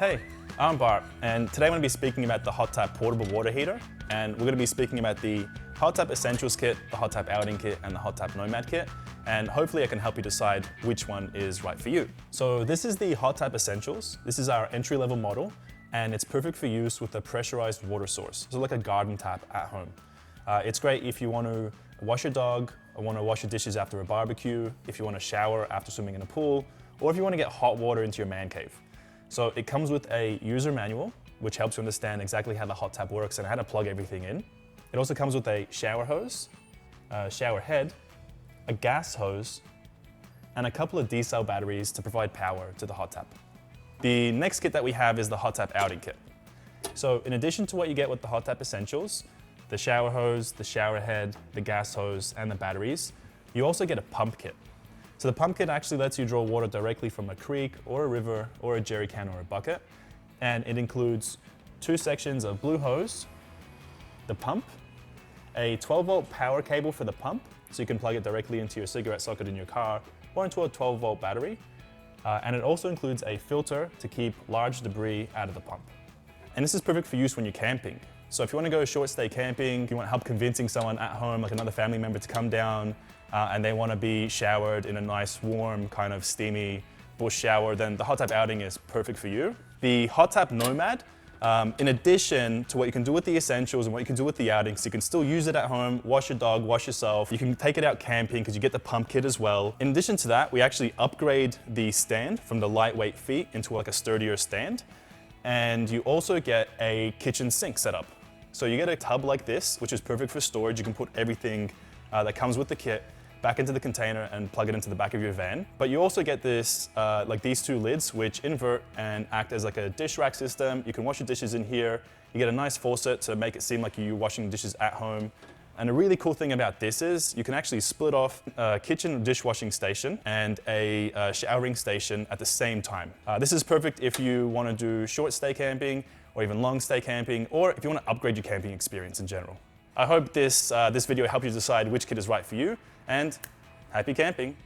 Hey, I'm Bart, and today I'm going to be speaking about the HOTTAP portable water heater, and we're going to be speaking about the HOTTAP Essentials kit, the HOTTAP Outing kit, and the HOTTAP Nomad kit, and hopefully I can help you decide which one is right for you. So this is the HOTTAP Essentials. This is our entry-level model, and it's perfect for use with a pressurized water source, so like a garden tap at home. It's great if you want to wash your dog, or want to wash your dishes after a barbecue, if you want to shower after swimming in a pool, or if you want to get hot water into your man cave. So it comes with a user manual, which helps you understand exactly how the hot tap works and how to plug everything in. It also comes with a shower hose, a shower head, a gas hose, and a couple of D-cell batteries to provide power to the hot tap. The next kit that we have is the HOTTAP Outing kit. So in addition to what you get with the HOTTAP Essentials, the shower hose, the shower head, the gas hose, and the batteries, you also get a pump kit. So the pump kit actually lets you draw water directly from a creek or a river or a jerry can or a bucket. And it includes two sections of blue hose, the pump, a 12-volt power cable for the pump, so you can plug it directly into your cigarette socket in your car or into a 12-volt battery. And it also includes a filter to keep large debris out of the pump. And this is perfect for use when you're camping. So if you want to go short stay camping, if you want help convincing someone at home, like another family member, to come down and they want to be showered in a nice, warm, kind of steamy bush shower, then the HOTTAP Outing is perfect for you. The HOTTAP Nomad, in addition to what you can do with the Essentials and what you can do with the Outing, so you can still use it at home, wash your dog, wash yourself. You can take it out camping because you get the pump kit as well. In addition to that, we actually upgrade the stand from the lightweight feet into like a sturdier stand. And you also get a kitchen sink setup. So you get a tub like this, which is perfect for storage. You can put everything that comes with the kit back into the container and plug it into the back of your van. But you also get this, like these two lids, which invert and act as like a dish rack system. You can wash your dishes in here. You get a nice faucet to make it seem like you're washing dishes at home. And a really cool thing about this is you can actually split off a kitchen dishwashing station and a showering station at the same time. This is perfect if you want to do short stay camping or even long stay camping, or if you want to upgrade your camping experience in general. I hope this video helped you decide which kit is right for you, and happy camping.